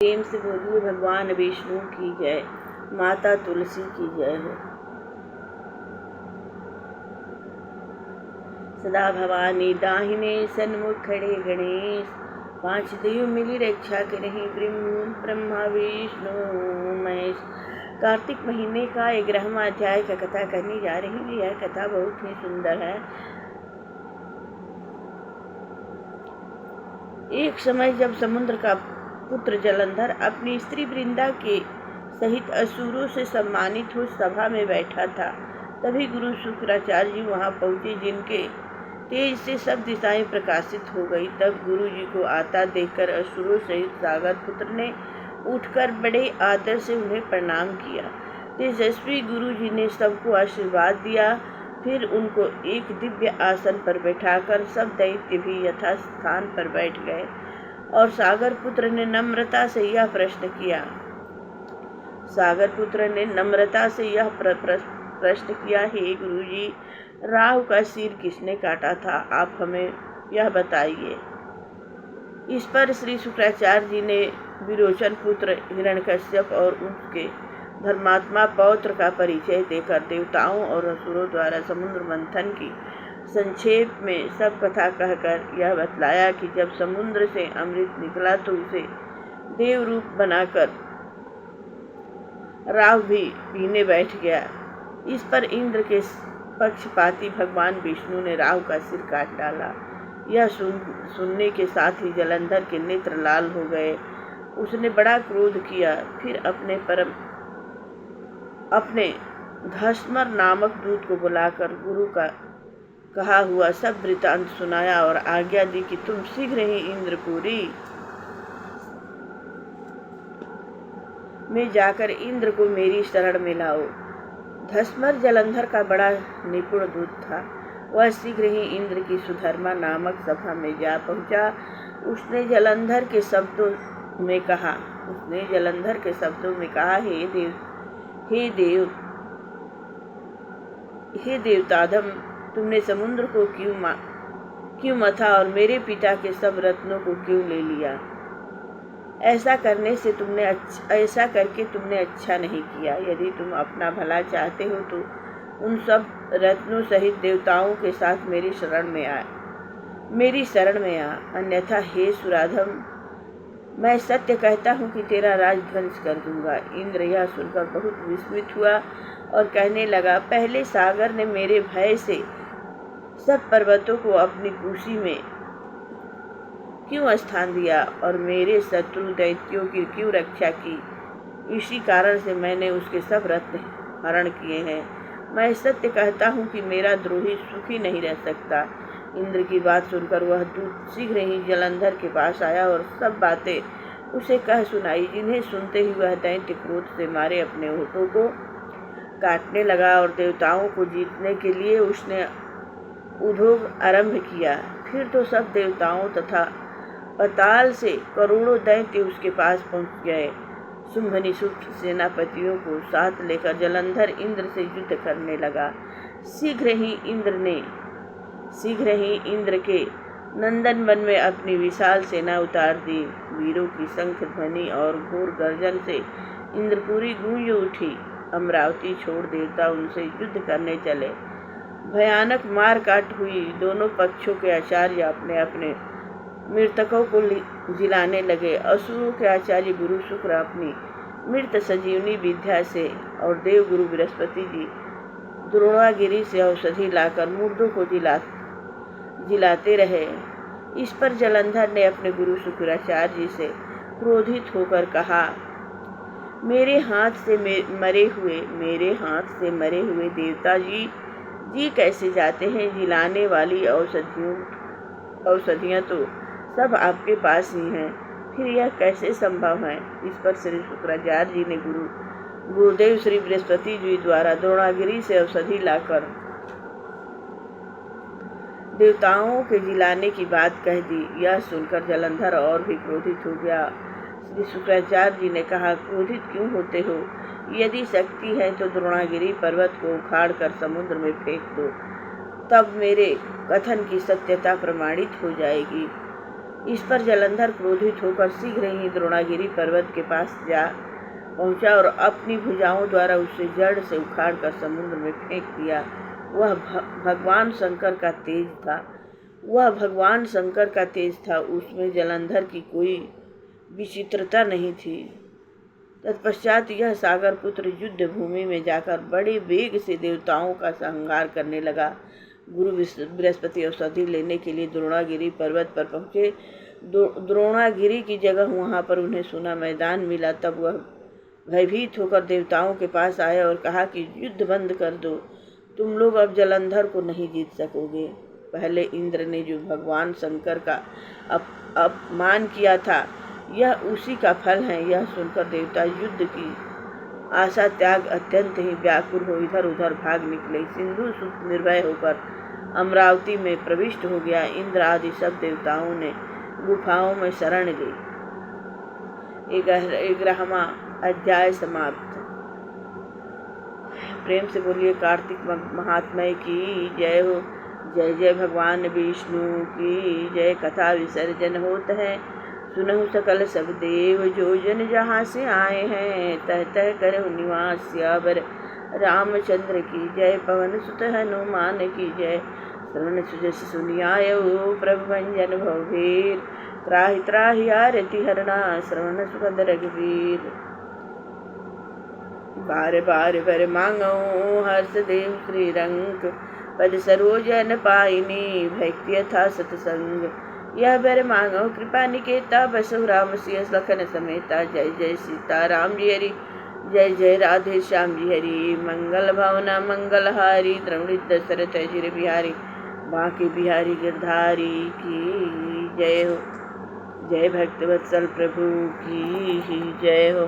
प्रेम से बोलिए भगवान विष्णु की जय, माता तुलसी की जय हो। सदा भवानी दाहिने सन्मुख खड़े गणेश, पांच देव मिली रक्षा करहि ब्रह्मा विष्णु महेश। कार्तिक महीने का 11वां अध्याय का कथा करने जा रही हूँ। यह कथा बहुत ही सुंदर है। एक समय जब समुद्र का पुत्र जलंधर अपनी स्त्री वृंदा के सहित असुरों से सम्मानित हो सभा में बैठा था, तभी गुरु शुक्राचार्य जी वहां पहुंचे, जिनके तेज से सब दिशाएं प्रकाशित हो गई। तब गुरु जी को आता देखकर असुरों सहित सागर पुत्र ने उठकर बड़े आदर से उन्हें प्रणाम किया। तेजस्वी गुरु जी ने सबको आशीर्वाद दिया। फिर उनको एक दिव्य आसन पर बैठाकर सब दैत्य भी यथा स्थान पर बैठ गए और सागर पुत्र ने नम्रता से यह प्रश्न किया। हे गुरुजी, राहु का सिर किसने काटा था? आप हमें यह बताइए। इस पर श्री शुक्राचार्य जी ने विरोचन पुत्र हिरण्यकश्यप और उसके धर्मात्मा पौत्र का परिचय देकर देवताओं और असुरों द्वारा समुद्र मंथन की संक्षेप में सब कथा कहकर यह बतलाया कि जब समुद्र से अमृत निकला तो उसे देव रूप बनाकर राहु भी पीने बैठ गया। इस पर इंद्र के पक्षपाती भगवान विष्णु ने राहु का सिर काट डाला। यह सुनने के साथ ही जलंधर के नेत्र लाल हो गए। उसने बड़ा क्रोध किया। फिर अपने धस्मर नामक दूत को बुलाकर गुरु का कहा हुआ सब वृतांत सुनाया और आज्ञा दी कि तुम शीघ्र ही इंद्रपुरी में जाकर इंद्र को मेरी शरण में लाओ। धस्मर जलंधर का बड़ा निपुण दूत था। वह शीघ्र ही इंद्र की सुधर्मा नामक सभा में जा पहुंचा। उसने जलंधर के शब्दों में कहा, हे देवताधम, तुमने समुद्र को क्यों मथा और मेरे पिता के सब रत्नों को क्यों ले लिया? ऐसा करके तुमने अच्छा नहीं किया। यदि तुम अपना भला चाहते हो तो उन सब रत्नों सहित देवताओं के साथ मेरी शरण में आ, अन्यथा हे सुराधम, मैं सत्य कहता हूँ कि तेरा राज ध्वंस कर दूंगा। इंद्र यह सुनकर बहुत विस्मित हुआ और कहने लगा, पहले सागर ने मेरे भय से सब पर्वतों को अपनी कुशी में क्यों स्थान दिया और मेरे शत्रु दैत्यों की क्यों रक्षा की? इसी कारण से मैंने उसके सब रत्न हरण किए हैं। मैं सत्य कहता हूँ कि मेरा द्रोही सुखी नहीं रह सकता। इंद्र की बात सुनकर वह दूत शीघ्र ही जलंधर के पास आया और सब बातें उसे कह सुनाई, जिन्हें सुनते ही वह दैत्य क्रोध से मारे अपने होठों को काटने लगा और देवताओं को जीतने के लिए उसने उद्योग आरंभ किया। फिर तो सब देवताओं तथा पाताल से करोड़ों दैत्य उसके पास पहुंच गए। शुंभ सेनापतियों को साथ लेकर जलंधर इंद्र से युद्ध करने लगा। शीघ्र ही इंद्र के नंदन वन में अपनी विशाल सेना उतार दी। वीरों की शंख ध्वनि और घोर गर्जन से इंद्रपुरी गूंज उठी। अमरावती छोड़ देवता उनसे युद्ध करने चले। भयानक मार काट हुई। दोनों पक्षों के आचार्य अपने अपने मृतकों को जिलाने लगे। असुरों के आचार्य गुरु शुक्र अपनी मृत संजीवनी विद्या से और देव गुरु बृहस्पति जी द्रोणागिरी से औषधि लाकर मुर्दों को जिलाते रहे। इस पर जलंधर ने अपने गुरु शुक्राचार्य जी से क्रोधित होकर कहा, मेरे हाथ से मरे हुए देवता जी कैसे जाते हैं? जिलाने वाली औषधियाँ तो सब आपके पास ही हैं, फिर यह कैसे संभव है? इस पर श्री शुक्राचार्य जी ने गुरुदेव श्री बृहस्पति जी द्वारा द्रोणागिरी से औषधि लाकर देवताओं के जिलाने की बात कह दी। यह सुनकर जलंधर और भी क्रोधित हो गया। श्री शुक्राचार्य जी ने कहा, क्रोधित क्यों होते हो? यदि शक्ति है तो द्रोणागिरी पर्वत को उखाड़ कर समुद्र में फेंक दो, तब मेरे कथन की सत्यता प्रमाणित हो जाएगी। इस पर जलंधर क्रोधित होकर शीघ्र ही द्रोणागिरी पर्वत के पास जा पहुंचा और अपनी भुजाओं द्वारा उसे जड़ से उखाड़कर समुद्र में फेंक दिया। वह भगवान शंकर का तेज था। उसमें जलंधर की कोई विचित्रता नहीं थी। तत्पश्चात यह सागर पुत्र युद्ध भूमि में जाकर बड़े वेग से देवताओं का संहार करने लगा। गुरु बृहस्पति औषधि लेने के लिए द्रोणागिरी पर्वत पर पहुंचे। द्रोणागिरी की जगह वहां पर उन्हें सुना मैदान मिला। तब वह भयभीत होकर देवताओं के पास आया और कहा कि युद्ध बंद कर दो, तुम लोग अब जलंधर को नहीं जीत सकोगे। पहले इंद्र ने जो भगवान शंकर का अपमान किया था, यह उसी का फल है। यह सुनकर देवता युद्ध की आशा त्याग अत्यंत ही व्याकुल हो इधर उधर भाग निकले। सिंधु सुत निर्भय होकर अमरावती में प्रविष्ट हो गया। इंद्र आदि सब देवताओं ने गुफाओं में शरण ली। 11वां अध्याय समाप्त। प्रेम से बोलिए कार्तिक महात्म्य की जय हो। जय जय भगवान विष्णु की जय। कथा विसर्जन होता है, सुनहु सकल सब देव, जो जन जहाँ से आए हैं, तह तह करहु निवास सियावर रामचंद्र की जय। पवन सुत हनुमान की जय। श्रवण सुजस सुनियायो प्रभु भंजन भवभीर, त्राहि त्राहि आरति हरणा श्रवण सुखद रघुवीर। बार बार वर मांगो हर्ष देव श्रीरंग, पद सरोजन पाइनी भक्ति यथा सतसंग। यह बर मांगो कृपा निकेता, बसु राम सिय लखन समेता। जय जय सीता राम जी हरि, जय जय राधे श्याम जी हरि। मंगल भावना मंगलहारी, द्रविड़ दशरथ चिर बिहारी, बांके बिहारी गिरधारी की जय हो। जय भक्त वत्सल प्रभु की जय हो।